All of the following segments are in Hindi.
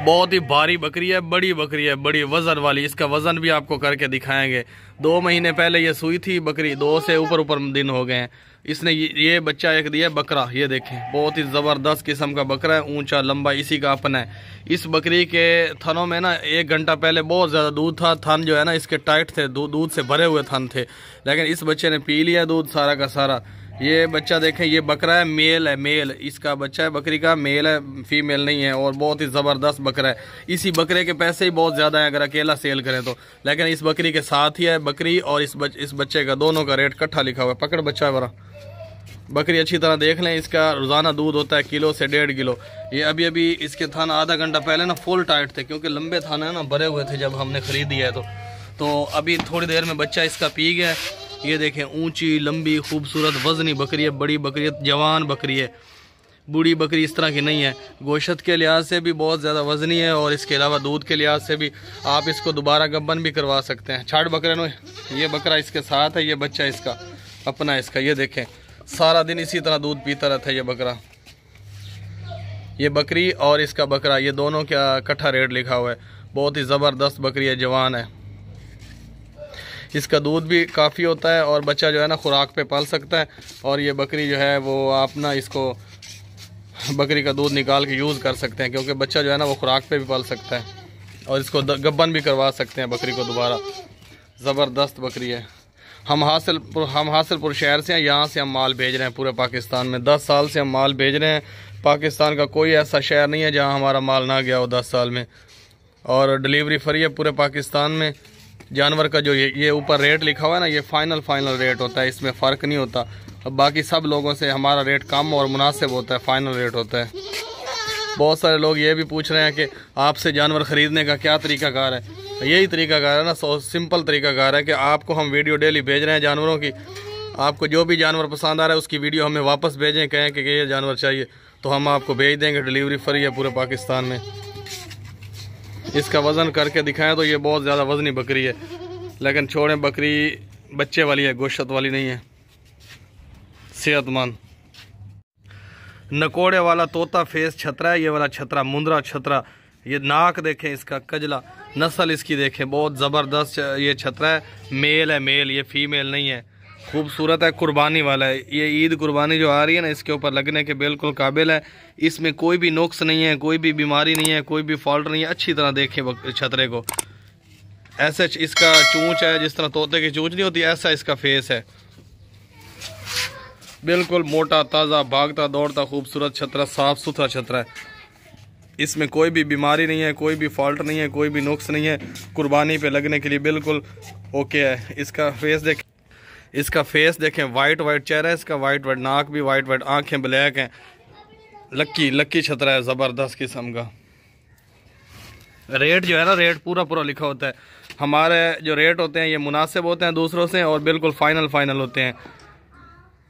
बहुत ही भारी बकरी है, बड़ी बकरी है, बड़ी वजन वाली। इसका वजन भी आपको करके दिखाएंगे। 2 महीने पहले ये सुई थी बकरी, 2 से ऊपर दिन हो गए हैं। इसने ये बच्चा एक दिया बकरा, ये देखें बहुत ही ज़बरदस्त किस्म का बकरा है, ऊंचा लंबा, इसी का अपना है। इस बकरी के थनों में ना 1 घंटा पहले बहुत ज़्यादा दूध था। थन जो है ना इसके टाइट थे, दूध से भरे हुए थन थे, लेकिन इस बच्चे ने पी लिया दूध सारा का सारा। ये बच्चा देखें, ये बकरा है, मेल है, मेल इसका बच्चा है बकरी का, मेल है, फीमेल नहीं है। और बहुत ही ज़बरदस्त बकरा है। इसी बकरे के पैसे ही बहुत ज़्यादा है अगर अकेला सेल करें तो, लेकिन इस बकरी के साथ ही है बकरी और इस बच्चे का, दोनों का रेट इकट्ठा लिखा हुआ है। पकड़ बच्चा है बड़ा। बकरी अच्छी तरह देख लें, इसका रोज़ाना दूध होता है 1 से 1.5 किलो। ये अभी इसके थान आधा घंटा पहले ना फुल टाइट थे, क्योंकि लंबे थान है ना भरे हुए थे जब हमने ख़रीदी है। तो अभी थोड़ी देर में बच्चा इसका पी गया। ये देखें ऊंची लंबी खूबसूरत वजनी बकरी है, बड़ी बकरी है, जवान बकरी है। बूढ़ी बकरी इस तरह की नहीं है। गोश्त के लिहाज से भी बहुत ज़्यादा वजनी है और इसके अलावा दूध के लिहाज से भी आप इसको दोबारा गब्बन भी करवा सकते हैं। छाड़ बकरे नो, ये बकरा इसके साथ है, ये बच्चा इसका अपना इसका। ये देखें सारा दिन इसी तरह दूध पीता रहता है ये बकरा। ये बकरी और इसका बकरा, ये दोनों का इकट्ठा रेट लिखा हुआ है। बहुत ही ज़बरदस्त बकरी है, जवान है। इसका दूध भी काफ़ी होता है और बच्चा जो है ना खुराक पे पाल सकता है। और ये बकरी जो है वो आप ना इसको बकरी का दूध निकाल के यूज़ कर सकते हैं, क्योंकि बच्चा जो है ना वो खुराक पे भी पाल सकता है और इसको गब्बन भी करवा सकते हैं बकरी को दोबारा। ज़बरदस्त बकरी है। हम हासिलपुर शहर से हैं, यहाँ से हम माल भेज रहे हैं पूरे पाकिस्तान में। 10 साल से हम माल भेज रहे हैं। पाकिस्तान का कोई ऐसा शहर नहीं है जहाँ हमारा माल ना गया हो 10 साल में। और डिलीवरी फ्री है पूरे पाकिस्तान में। जानवर का जो ये ऊपर रेट लिखा हुआ है ना, ये फाइनल रेट होता है, इसमें फ़र्क नहीं होता। अब बाकी सब लोगों से हमारा रेट कम और मुनासिब होता है, फाइनल रेट होता है। बहुत सारे लोग ये भी पूछ रहे हैं कि आपसे जानवर ख़रीदने का क्या तरीक़ाकार है। यही तरीक़ाकार है ना, सिंपल तरीक़ाकार है कि आपको हम वीडियो डेली भेज रहे हैं जानवरों की। आपको जो भी जानवर पसंद आ रहा है उसकी वीडियो हमें वापस भेजें, कहें कि ये जानवर चाहिए तो हम आपको भेज देंगे। डिलीवरी फ्री है पूरे पाकिस्तान में। इसका वज़न करके दिखाएं तो ये बहुत ज़्यादा वज़नी बकरी है, लेकिन छोड़ें, बकरी बच्चे वाली है, गोश्त वाली नहीं है, सेहतमंद। नकोड़े वाला तोता फेस छतरा है, ये वाला छतरा मुंद्रा छतरा। ये नाक देखें, इसका कजला, नस्ल इसकी देखें, बहुत ज़बरदस्त ये छतरा है। मेल है, मेल, ये फीमेल नहीं है। खूबसूरत है, कुर्बानी वाला है। ये ईद कुर्बानी जो आ रही है ना, इसके ऊपर लगने के बिल्कुल काबिल है। इसमें कोई भी नुक्स नहीं है, कोई भी बीमारी नहीं है, कोई भी फॉल्ट नहीं है। अच्छी तरह देखें छतरे को। ऐसे इसका चूंच है, जिस तरह तोते की चूंच नहीं होती, ऐसा इसका फेस है। बिल्कुल मोटा ताज़ा, भागता दौड़ता खूबसूरत छतरा, साफ़ सुथरा छतरा है। इसमें कोई भी बीमारी नहीं है, कोई भी फॉल्ट नहीं है, कोई भी नुक्स नहीं है। कुर्बानी पे लगने के लिए बिल्कुल ओके है। इसका फेस देखें, वाइट चेहरा है इसका, वाइट नाक भी वाइट, आंखें ब्लैक हैं। लक्की छतरा है, ज़बरदस्त किस्म का। रेट जो है ना, रेट पूरा लिखा होता है। हमारे जो रेट होते हैं ये मुनासिब होते हैं दूसरों से और बिल्कुल फाइनल होते हैं।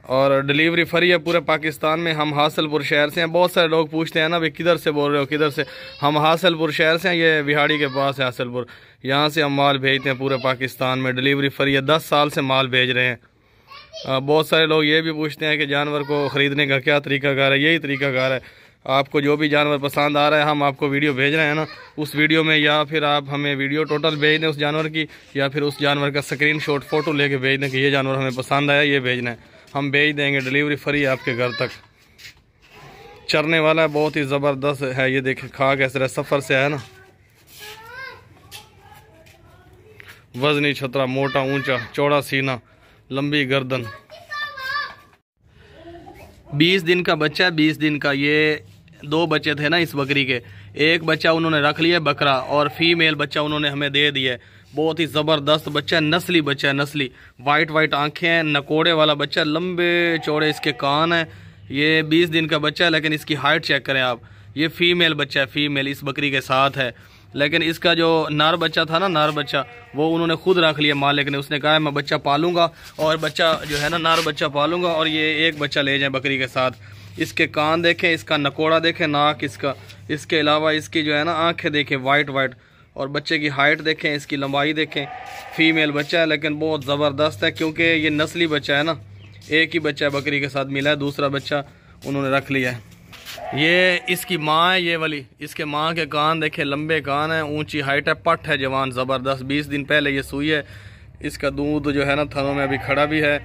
और डिलीवरी फ्री है पूरे पाकिस्तान में। हम हासिलपुर शहर से हैं। बहुत सारे लोग पूछते हैं ना भाई किधर से बोल रहे हो, किधर से। हम हासिलपुर शहर से हैं, ये विहाड़ी के पास है हासिलपुर। यहाँ से हम माल भेजते हैं पूरे पाकिस्तान में, डिलीवरी फ्री है। 10 साल से माल भेज रहे हैं। बहुत सारे लोग ये भी पूछते हैं कि जानवर को ख़रीदने का क्या तरीक़ाकार है। यही तरीक़ाकार है। आपको जो भी जानवर पसंद आ रहा है, हम आपको वीडियो भेज रहे हैं ना, उस वीडियो में या फिर आप हमें वीडियो टोटल भेज दें उस जानवर की, या फिर उस जानवर का स्क्रीनशॉट फ़ोटो लेके भेज दें कि ये जानवर हमें पसंद आया, ये भेजना है, हम भेज देंगे। डिलीवरी फ्री है आपके घर तक। चरने वाला है, बहुत ही ज़बरदस्त है। ये देखें खा कैसे रहा, सफ़र से है ना। वजनी छतरा, मोटा ऊंचा चौड़ा सीना, लंबी गर्दन। 20 दिन का बच्चा है, 20 दिन का। ये 2 बच्चे थे ना इस बकरी के, एक बच्चा उन्होंने रख लिया बकरा और फीमेल बच्चा उन्होंने हमें दे दिया। बहुत ही ज़बरदस्त बच्चा है, नस्ली बच्चा है, नस्ली। वाइट आंखें हैं, नकोड़े वाला बच्चा, लंबे चौड़े इसके कान हैं। ये 20 दिन का बच्चा है, लेकिन इसकी हाइट चेक करें आप। ये फीमेल बच्चा है, फीमेल इस बकरी के साथ है। लेकिन इसका जो नर बच्चा था ना, नर बच्चा, वो उन्होंने खुद रख लिया मालिक ने। उसने कहा मैं बच्चा पालूंगा और बच्चा जो है ना नर बच्चा पालूंगा और ये एक बच्चा ले जाए बकरी के साथ। इसके कान देखें, इसका नकोड़ा देखें, नाक इसका, इसके अलावा इसकी जो है ना आंखें देखें वाइट और बच्चे की हाइट देखें, इसकी लंबाई देखें। फीमेल बच्चा है लेकिन बहुत ज़बरदस्त है, क्योंकि ये नस्ली बच्चा है ना। एक ही बच्चा बकरी के साथ मिला है, दूसरा बच्चा उन्होंने रख लिया है। ये इसकी माँ है, ये वाली। इसके माँ के कान देखे, लंबे कान है, ऊंची हाइट है, पट है जवान ज़बरदस्त। 20 दिन पहले ये सुई है। इसका दूध जो है ना थनों में अभी खड़ा भी है।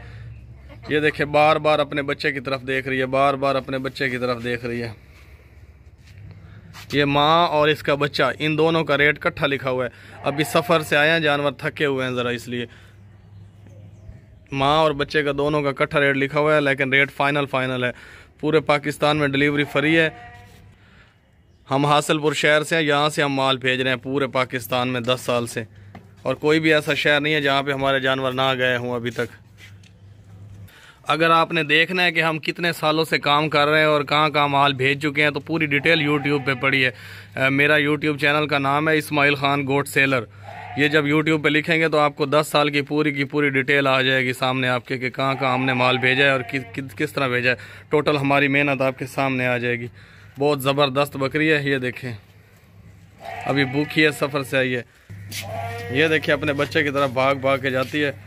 ये देखे बार बार अपने बच्चे की तरफ देख रही है, बार बार अपने बच्चे की तरफ देख रही है। ये माँ और इसका बच्चा, इन दोनों का रेट इकट्ठा लिखा हुआ है। अभी सफ़र से आए हैं, जानवर थके हुए हैं ज़रा, इसलिए माँ और बच्चे का दोनों का इकट्ठा रेट लिखा हुआ है, लेकिन रेट फाइनल है। पूरे पाकिस्तान में डिलीवरी फ्री है। हम हासिलपुर शहर से हैं, यहाँ से हम माल भेज रहे हैं पूरे पाकिस्तान में 10 साल से, और कोई भी ऐसा शहर नहीं है जहाँ पे हमारे जानवर ना गए हों अभी तक। अगर आपने देखना है कि हम कितने सालों से काम कर रहे हैं और कहाँ कहाँ माल भेज चुके हैं, तो पूरी डिटेल यूट्यूब पे पड़ी है। मेरा यूट्यूब चैनल का नाम है इस्माइल खान गोट सेलर। ये जब यूट्यूब पे लिखेंगे तो आपको 10 साल की पूरी डिटेल आ जाएगी सामने आपके, कि कहाँ कहाँ हमने माल भेजा है और किस तरह भेजा है। टोटल हमारी मेहनत आपके सामने आ जाएगी। बहुत ज़बरदस्त बकरी है। ये देखें, अभी भूखी है, सफ़र से आई है। ये देखिए अपने बच्चे की तरफ भाग भाग के जाती है।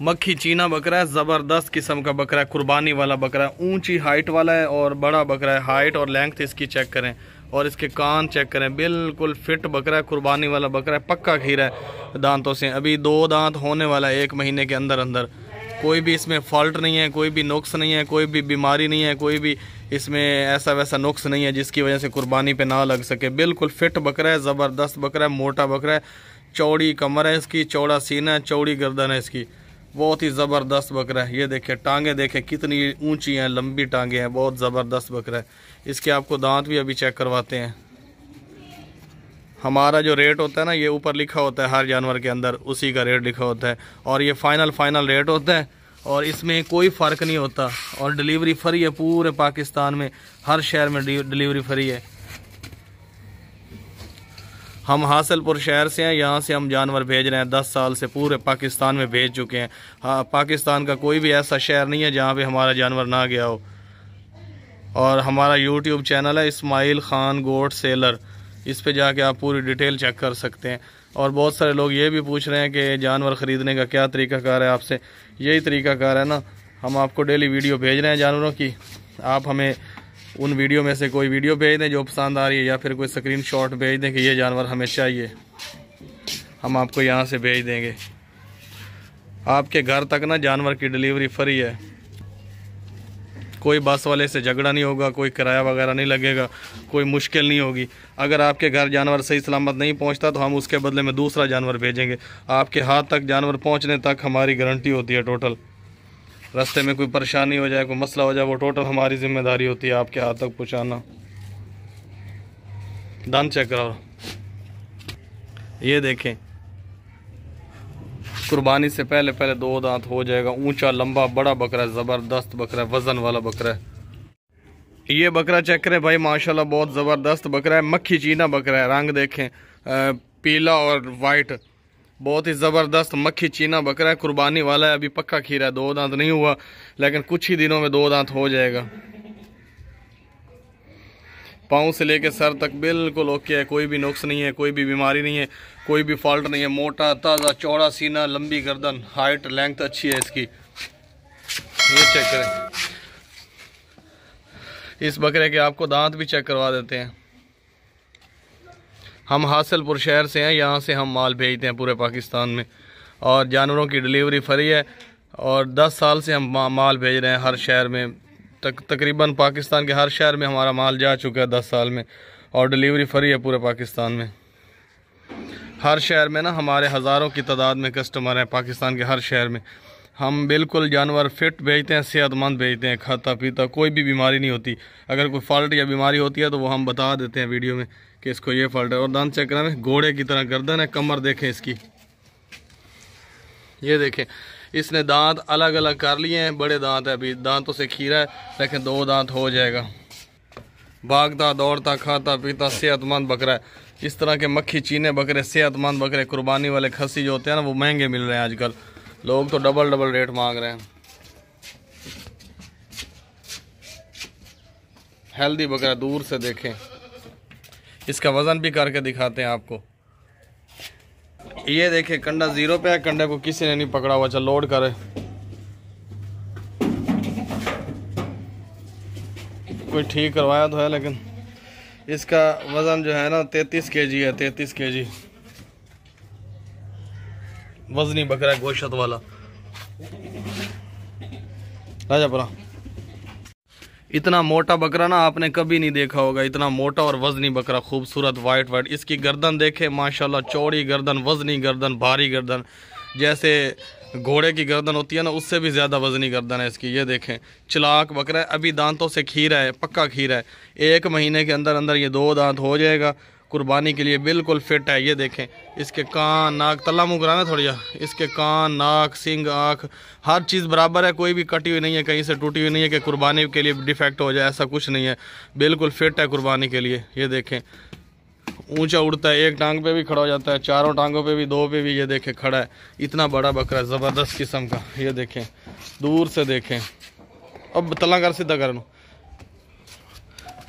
मक्खी चीना बकरा है, ज़बरदस्त किस्म का बकरा है, कुर्बानी वाला बकरा है, ऊंची हाइट वाला है और बड़ा बकरा है। हाइट और लेंथ इसकी चेक करें और इसके कान चेक करें, बिल्कुल फिट बकरा है, कुर्बानी वाला बकरा है, पक्का खीरा है दांतों से। अभी 2 दांत होने वाला है 1 महीने के अंदर अंदर। कोई भी इसमें फॉल्ट नहीं है, कोई भी नुक्स नहीं है, कोई भी बीमारी नहीं है, कोई भी इसमें ऐसा वैसा नुक्स नहीं है जिसकी वजह से कुर्बानी पे ना लग सके। बिल्कुल फिट बकरा है, ज़बरदस्त बकरा है, मोटा बकरा है, चौड़ी कमर है इसकी, चौड़ा सीना है, चौड़ी गर्दन है इसकी। बहुत ही ज़बरदस्त बकरा है। ये देखें टांगे देखें कितनी ऊंची हैं, लंबी टांगे हैं, बहुत ज़बरदस्त बकरा है। इसके आपको दांत भी अभी चेक करवाते हैं। हमारा जो रेट होता है ना, ये ऊपर लिखा होता है हर जानवर के अंदर, उसी का रेट लिखा होता है, और ये फाइनल रेट होता है, और इसमें कोई फ़र्क नहीं होता। और डिलीवरी फ्री है पूरे पाकिस्तान में, हर शहर में डिलीवरी फ्री है। हम हासिलपुर शहर से हैं, यहाँ से हम जानवर भेज रहे हैं 10 साल से, पूरे पाकिस्तान में भेज चुके हैं। हाँ, पाकिस्तान का कोई भी ऐसा शहर नहीं है जहाँ पे हमारा जानवर ना गया हो। और हमारा यूट्यूब चैनल है इस्माइल खान गोट सेलर, इस पे जाके आप पूरी डिटेल चेक कर सकते हैं। और बहुत सारे लोग ये भी पूछ रहे हैं कि जानवर ख़रीदने का क्या तरीक़ाकार है आपसे। यही तरीक़ाकार है ना, हम आपको डेली वीडियो भेज रहे हैं जानवरों की, आप हमें उन वीडियो में से कोई वीडियो भेज दें जो पसंद आ रही है, या फिर कोई स्क्रीनशॉट भेज दें कि ये जानवर हमें चाहिए, हम आपको यहाँ से भेज देंगे। आपके घर तक ना जानवर की डिलीवरी फ्री है। कोई बस वाले से झगड़ा नहीं होगा, कोई किराया वगैरह नहीं लगेगा, कोई मुश्किल नहीं होगी। अगर आपके घर जानवर सही सलामत नहीं पहुँचता तो हम उसके बदले में दूसरा जानवर भेजेंगे। आपके हाथ तक जानवर पहुँचने तक हमारी गारंटी होती है। टोटल रास्ते में कोई परेशानी हो जाए, कोई मसला हो जाए, वो टोटल हमारी जिम्मेदारी होती है आपके हाथ तक पहुंचाना। दांत चेक कराओ, ये देखें कुर्बानी से पहले 2 दांत हो जाएगा। ऊंचा लंबा बड़ा बकरा है, ज़बरदस्त बकरा है, वजन वाला बकरा है। ये बकरा चेक करें भाई, माशाल्लाह बहुत ज़बरदस्त बकरा है, मक्खी चीना बकरा है। रंग देखें पीला और वाइट, बहुत ही ज़बरदस्त मक्खी चीना बकरा है, कुर्बानी वाला है। अभी पक्का खीरा है, 2 दांत नहीं हुआ, लेकिन कुछ ही दिनों में 2 दांत हो जाएगा। पाँव से लेके सर तक बिल्कुल ओके है, कोई भी नुक्स नहीं है, कोई भी बीमारी नहीं है, कोई भी फॉल्ट नहीं है। मोटा ताज़ा चौड़ा सीना, लंबी गर्दन, हाइट लेंथ अच्छी है इसकी। ये चेक करें, इस बकरे के आपको दांत भी चेक करवा देते हैं। हम हासिलपुर शहर से हैं, यहाँ से हम माल भेजते हैं पूरे पाकिस्तान में, और जानवरों की डिलीवरी फ्री है। और 10 साल से हम माल भेज रहे हैं हर शहर में, तकरीबन पाकिस्तान के हर शहर में हमारा माल जा चुका है 10 साल में, और डिलीवरी फ्री है पूरे पाकिस्तान में। हर शहर में ना हमारे हज़ारों की तादाद में कस्टमर हैं पाकिस्तान के हर शहर में। हम बिल्कुल जानवर फिट भेजते हैं, सेहतमंद भेजते हैं, खाता पीता, कोई भी बीमारी नहीं होती। अगर कोई फॉल्ट या बीमारी होती है तो वो हम बता देते हैं वीडियो में कि इसको ये फॉल्ट है। और दांत चेक करें, घोड़े की तरह गर्दन है, कमर देखें इसकी, ये देखें। इसने दांत अलग अलग कर लिए हैं, बड़े दांत है, अभी दांतों से खीरा है, लेकिन 2 दांत हो जाएगा। भागता दौड़ता खाता पीता सेहतमंद बकरा है। इस तरह के मक्खी चीने बकरे, सेहतमंद बकरे, कुर्बानी वाले खस्सी जो होते हैं ना, वो महंगे मिल रहे हैं आजकल। लोग तो डबल रेट मांग रहे हैं। हेल्दी बकरा, दूर से देखें, इसका वजन भी करके दिखाते हैं आपको। ये देखें कंडा 0 पे है, कंडे को किसी ने नहीं पकड़ा हुआ। चल लोड करे, कोई ठीक करवाया तो है, लेकिन इसका वज़न जो है ना 33 kg है। 33 kg वजनी बकरा है, गोश्त वाला। राजापुरा इतना मोटा बकरा ना आपने कभी नहीं देखा होगा, इतना मोटा और वजनी बकरा, खूबसूरत वाइट वाइट। इसकी गर्दन देखे माशाल्लाह, चौड़ी गर्दन, वजनी गर्दन, भारी गर्दन, जैसे घोड़े की गर्दन होती है ना, उससे भी ज़्यादा वजनी गर्दन है इसकी। ये देखें, चलाक बकरा है, अभी दांतों से खीरा है, पक्का खीरा है। 1 महीने के अंदर अंदर ये 2 दांत हो जाएगा, कुर्बानी के लिए बिल्कुल फिट है। ये देखें, इसके कान, नाक, तला मुँह कराना थोड़ी, इसके कान, नाक, सिंग, आँख, हर चीज़ बराबर है, कोई भी कटी हुई नहीं है, कहीं से टूटी हुई नहीं है कि कुर्बानी के लिए डिफेक्ट हो जाए, ऐसा कुछ नहीं है, बिल्कुल फिट है कुर्बानी के लिए। ये देखें, ऊंचा उड़ता है, 1 टांग पे भी खड़ा हो जाता है, 4 टांगों पे भी, 2 पे भी। ये देखें खड़ा है, इतना बड़ा बकरा है, ज़बरदस्त किस्म का। ये देखें, दूर से देखें। अब तला कर, सीधा कर,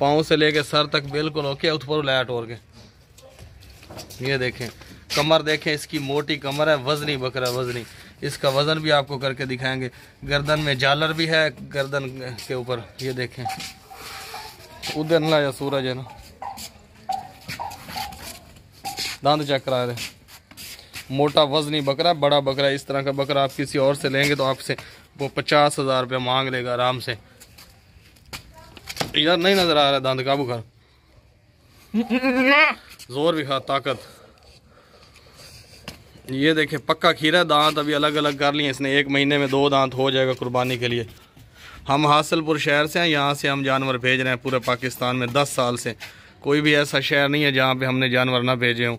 पाँव से लेके सर तक बिल्कुल ओके, ऊपर लाया टोर के। ये देखें, कमर देखें, इसकी मोटी कमर है, वजनी बकरा, वजनी। इसका वजन भी आपको करके दिखाएंगे। गर्दन में झालर भी है, गर्दन के ऊपर। ये देखें, उधर ना या सूरज है ना, दांत चेक करा रहे। मोटा वजनी बकरा, बड़ा बकरा। इस तरह का बकरा आप किसी और से लेंगे तो आपसे वो 50,000 रुपया मांग लेगा आराम से। यार नहीं नजर आ रहा दांत, काबू कर, जोर भी खा, ताकत। ये देखें, पक्का खीरा, दांत अभी अलग अलग कर लिए इसने। 1 महीने में 2 दांत हो जाएगा कुर्बानी के लिए। हम हासिलपुर शहर से हैं, यहाँ से हम जानवर भेज रहे हैं पूरे पाकिस्तान में 10 साल से। कोई भी ऐसा शहर नहीं है जहाँ पे हमने जानवर ना भेजे हों।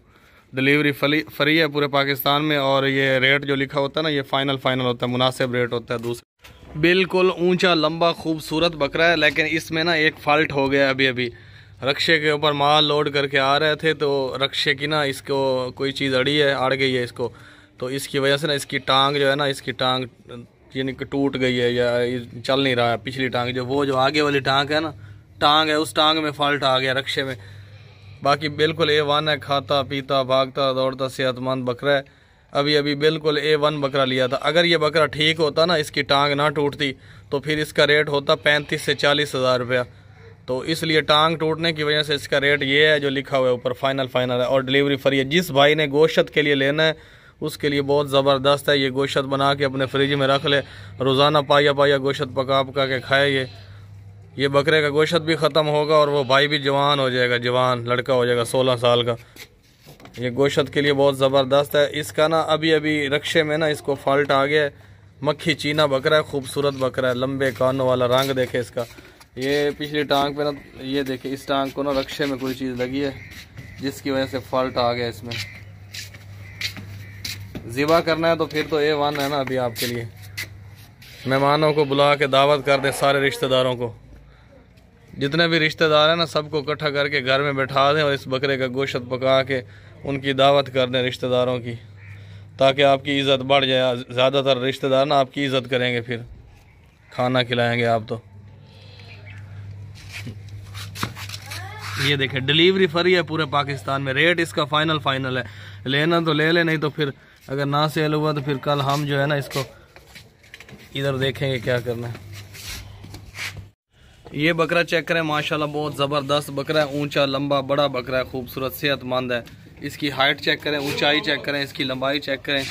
डिलीवरी फ्री है पूरे पाकिस्तान में। और ये रेट जो लिखा होता है ना, ये फाइनल होता है, मुनासिब रेट होता है। दूसरा बिल्कुल ऊंचा लंबा खूबसूरत बकरा है, लेकिन इसमें ना एक फॉल्ट हो गया। अभी रक्शे के ऊपर माल लोड करके आ रहे थे, तो रक्शे की ना इसको कोई चीज़ अड़ी है, अड़ गई है इसको। तो इसकी वजह से ना इसकी टांग जो है ना, इसकी टांग यानी कि टूट गई है या चल नहीं रहा है। पिछली टांग जो आगे वाली टांग है ना, टांग है, उस टांग में फॉल्ट आ गया रक्शे में। बाकी बिल्कुल A1 है, खाता पीता भागता दौड़ता सेहतमंद बकरा है। अभी बिल्कुल A1 बकरा लिया था। अगर ये बकरा ठीक होता ना, इसकी टांग ना टूटती, तो फिर इसका रेट होता 35 से 40 हज़ार रुपया। तो इसलिए टांग टूटने की वजह से इसका रेट ये है जो लिखा हुआ है ऊपर, फाइनल है। और डिलीवरी फ्री है। जिस भाई ने गोश्त के लिए लेना है उसके लिए बहुत ज़बरदस्त है। ये गोश्त बना के अपने फ्रिज में रख ले, रोज़ाना पाया गोश्त पका के खाए। ये बकरे का गोश्त भी ख़त्म होगा और वो भाई भी जवान हो जाएगा, जवान लड़का हो जाएगा 16 साल का। ये गोश्त के लिए बहुत ज़बरदस्त है। इसका ना अभी रक्शे में ना इसको फॉल्ट आ गया है। मक्खी चीना बकरा है, खूबसूरत बकरा है, लंबे कानों वाला, रंग देखे इसका। ये पिछली टांग पे ना, ये देखे इस टांग को ना रक्शे में कोई चीज़ लगी है जिसकी वजह से फॉल्ट आ गया इसमें। ज़िबा करना है तो फिर तो A1 है ना। अभी आपके लिए मेहमानों को बुला के दावत कर दे, सारे रिश्तेदारों को, जितने भी रिश्तेदार हैं ना, सबको इकट्ठा करके घर में बैठा दें और इस बकरे का गोश्त पका के उनकी दावत कर दें रिश्तेदारों की, ताकि आपकी इज़्ज़त बढ़ जाए। ज़्यादातर रिश्तेदार ना आपकी इज़्ज़त करेंगे, फिर खाना खिलाएंगे आप। तो ये देखें, डिलीवरी फ्री है पूरे पाकिस्तान में। रेट इसका फाइनल है। लेना तो ले ले, नहीं तो फिर अगर ना सेल हुआ तो फिर कल हम जो है ना इसको इधर देखेंगे क्या करना है। ये बकरा चेक करें, माशाल्लाह बहुत ज़बरदस्त बकरा है। ऊंचा लंबा बड़ा बकरा है, खूबसूरत सेहतमंद है। इसकी हाइट चेक करें, ऊंचाई चेक करें, इसकी लंबाई चेक करें,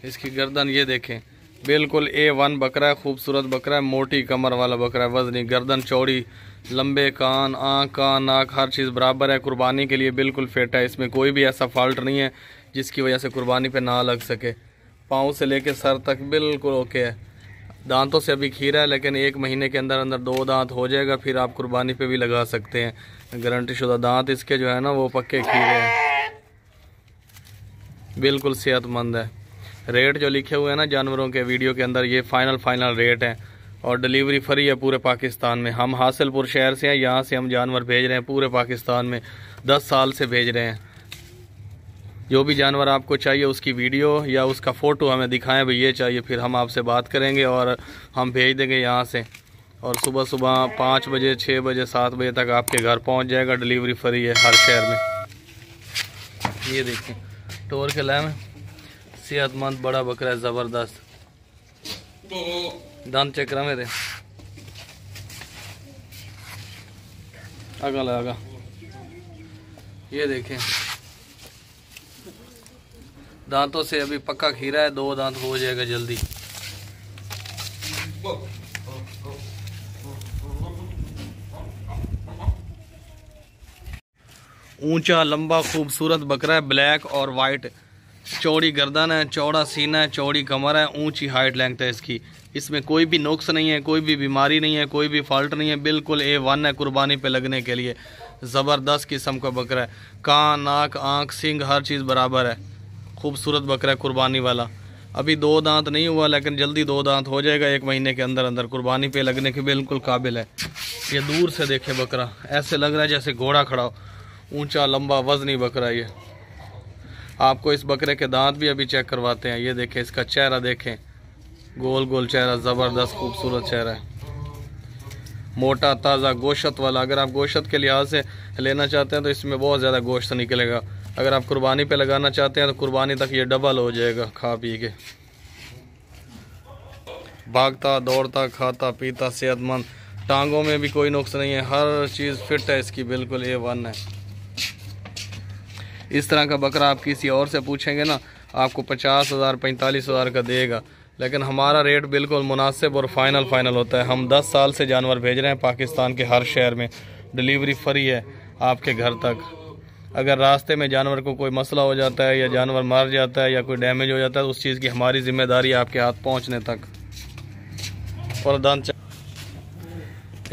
इसकी गर्दन ये देखें, बिल्कुल A1 बकरा है, खूबसूरत बकरा है, मोटी कमर वाला बकरा है, वजनी, गर्दन चौड़ी, लंबे कान, आँख, कान, नाक, हर चीज़ बराबर है। कुर्बानी के लिए बिल्कुल फिट है। इसमें कोई भी ऐसा फॉल्ट नहीं है जिसकी वजह से कुर्बानी पे ना लग सके। पाँव से लेके सर तक बिल्कुल ओके है। दांतों से अभी खीरा है, लेकिन 1 महीने के अंदर अंदर 2 दांत हो जाएगा, फिर आप कुर्बानी पे भी लगा सकते हैं। गारंटी शुदा दांत इसके जो है ना वो पक्के खीरे हैं, बिल्कुल सेहतमंद है। रेट जो लिखे हुए हैं ना जानवरों के वीडियो के अंदर, ये फाइनल रेट है। और डिलीवरी फ्री है पूरे पाकिस्तान में। हम हासिलपुर शहर से हैं, यहाँ से हम जानवर भेज रहे हैं पूरे पाकिस्तान में, 10 साल से भेज रहे हैं। जो भी जानवर आपको चाहिए उसकी वीडियो या उसका फ़ोटो हमें दिखाएं, भाई ये चाहिए, फिर हम आपसे बात करेंगे और हम भेज देंगे यहाँ से। और सुबह 5 बजे, 6 बजे, 7 बजे तक आपके घर पहुँच जाएगा। डिलीवरी फ्री है हर शहर में। ये देखिए, टोर के लाए में सेहतमंद बड़ा बकरा है, ज़बरदस्त। दांत चेक करा मेरे, आगा लगा, ये देखें दांतों से अभी पक्का खीरा है, 2 दांत हो जाएगा जल्दी। ऊंचा लंबा खूबसूरत बकरा है, ब्लैक और वाइट, चौड़ी गर्दन है, चौड़ा सीना है, चौड़ी कमर है, ऊंची हाइट लेंथ है इसकी। इसमें कोई भी नुक्स नहीं है, कोई भी बीमारी नहीं है, कोई भी फॉल्ट नहीं है, बिल्कुल A1 है कुर्बानी पे लगने के लिए। ज़बरदस्त किस्म का बकरा है, कान नाक आँख सिंग हर चीज़ बराबर है, खूबसूरत बकरा है कुर्बानी वाला। अभी 2 दांत नहीं हुआ लेकिन जल्दी 2 दांत हो जाएगा, 1 महीने के अंदर अंदर कुर्बानी पे लगने के बिल्कुल काबिल है। ये दूर से देखे बकरा, ऐसे लग रहा है जैसे घोड़ा खड़ा हो, ऊंचा लंबा वजनी बकरा। ये आपको इस बकरे के दांत भी अभी चेक करवाते हैं। ये देखें इसका चेहरा, देखें गोल गोल चेहरा, ज़बरदस्त खूबसूरत चेहरा है, मोटा ताज़ा गोश्त वाला। अगर आप गोश्त के लिहाज से लेना चाहते हैं तो इसमें बहुत ज़्यादा गोश्त निकलेगा। अगर आप कुर्बानी पे लगाना चाहते हैं तो कुर्बानी तक ये डबल हो जाएगा खा पी के। भागता दौड़ता खाता पीता सेहतमंद, टांगों में भी कोई नुक्स नहीं है, हर चीज़ फिट है इसकी, बिल्कुल A1 है। इस तरह का बकरा आप किसी और से पूछेंगे ना, आपको 50,000 45,000 का देगा, लेकिन हमारा रेट बिल्कुल मुनासिब और फाइनल होता है। हम 10 साल से जानवर भेज रहे हैं पाकिस्तान के हर शहर में, डिलीवरी फ्री है आपके घर तक। अगर रास्ते में जानवर को कोई मसला हो जाता है या जानवर मर जाता है या कोई डैमेज हो जाता है तो उस चीज़ की हमारी जिम्मेदारी आपके हाथ पहुँचने तक। और दांत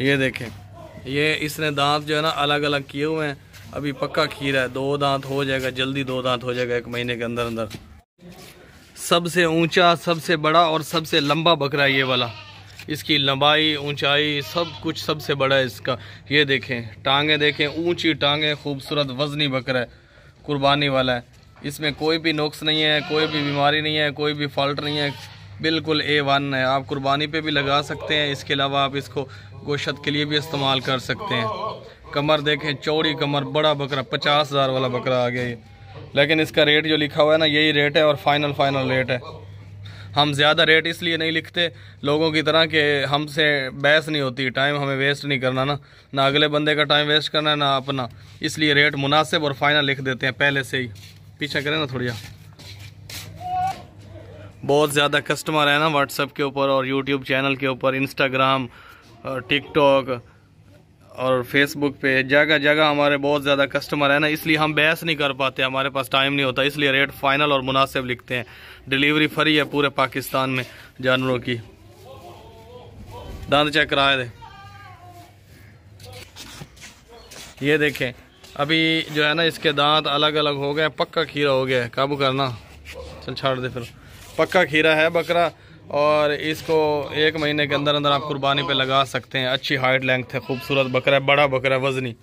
ये देखें, ये इसने दांत जो है ना अलग अलग किए हुए हैं, अभी पक्का खीरा है, 2 दांत हो जाएगा जल्दी, 2 दांत हो जाएगा 1 महीने के अंदर अंदर। सबसे ऊंचा सबसे बड़ा और सबसे लंबा बकरा ये वाला, इसकी लंबाई ऊंचाई सब कुछ सबसे बड़ा है इसका। ये देखें टांगे, देखें ऊंची टांगे, खूबसूरत वजनी बकरा है, कुर्बानी वाला है। इसमें कोई भी नुक्स नहीं है, कोई भी बीमारी नहीं है, कोई भी फॉल्ट नहीं है, बिल्कुल A1 है। आप कुर्बानी पे भी लगा सकते हैं, इसके अलावा आप इसको गोश्त के लिए भी इस्तेमाल कर सकते हैं। कमर देखें, चौड़ी कमर, बड़ा बकरा, 50,000 वाला बकरा आ गया ये। लेकिन इसका रेट जो लिखा हुआ है ना, यही रेट है और फाइनल रेट है। हम ज़्यादा रेट इसलिए नहीं लिखते लोगों की तरह कि हमसे बहस नहीं होती, टाइम हमें वेस्ट नहीं करना ना अगले बंदे का टाइम वेस्ट करना है ना अपना, इसलिए रेट मुनासिब और फाइनल लिख देते हैं पहले से ही। पीछे करें ना थोड़ी। बहुत ज़्यादा कस्टमर है ना व्हाट्सएप के ऊपर और यूट्यूब चैनल के ऊपर, इंस्टाग्राम, टिकटॉक और फेसबुक पे, जगह जगह हमारे बहुत ज़्यादा कस्टमर है ना, इसलिए हम बहस नहीं कर पाते, हमारे पास टाइम नहीं होता, इसलिए रेट फाइनल और मुनासिब लिखते हैं। डिलीवरी फ्री है पूरे पाकिस्तान में जानवरों की। दांत चेक कराए दे। ये देखें अभी जो है ना इसके दांत अलग अलग हो गए, पक्का खीरा हो गया है, काबू करना, चल छाड़ दे फिर। पक्का खीरा है बकरा और इसको 1 महीने के अंदर अंदर आप कुर्बानी पे लगा सकते हैं। अच्छी हाइट लेंथ है, खूबसूरत बकरा है, बड़ा बकरा है, वजनी।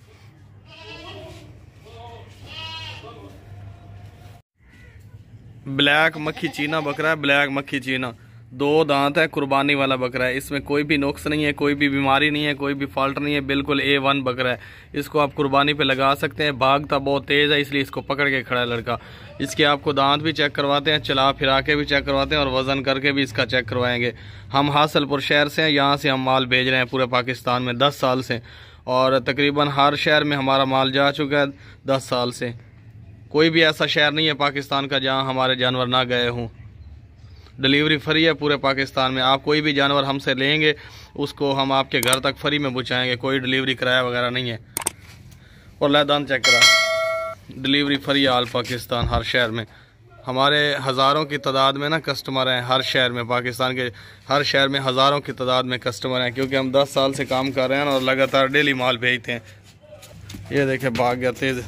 ब्लैक मक्खी चीना बकरा है, ब्लैक मक्खी चीना, 2 दांत है, कुर्बानी वाला बकरा है। इसमें कोई भी नुक्स नहीं है, कोई भी बीमारी नहीं है, कोई भी फॉल्ट नहीं है, बिल्कुल A1 बकरा है। इसको आप कुर्बानी पे लगा सकते हैं। भागता बहुत तेज़ है इसलिए इसको पकड़ के खड़ा है लड़का। इसके आपको दांत भी चेक करवाते हैं, चला फिरा के भी चेक करवाते हैं और वज़न करके भी इसका चेक करवाएंगे। हम हासलपुर शहर से हैं, यहाँ से हम माल भेज रहे हैं पूरे पाकिस्तान में 10 साल से, और तकरीबन हर शहर में हमारा माल जा चुका है 10 साल से। कोई भी ऐसा शहर नहीं है पाकिस्तान का जहाँ हमारे जानवर ना गए हों। डिलीवरी फ्री है पूरे पाकिस्तान में। आप कोई भी जानवर हमसे लेंगे उसको हम आपके घर तक फ्री में पहुँचाएंगे, कोई डिलीवरी किराया वगैरह नहीं है। और लैदान चेक करा, डिलीवरी फ्री है ऑल पाकिस्तान, हर शहर में। हमारे हज़ारों की तादाद में ना कस्टमर हैं हर शहर में, पाकिस्तान के हर शहर में हज़ारों की तादाद में कस्टमर हैं, क्योंकि हम 10 साल से काम कर रहे हैं और लगातार डेली माल भेजते हैं। ये देखें भाग गया तेज़।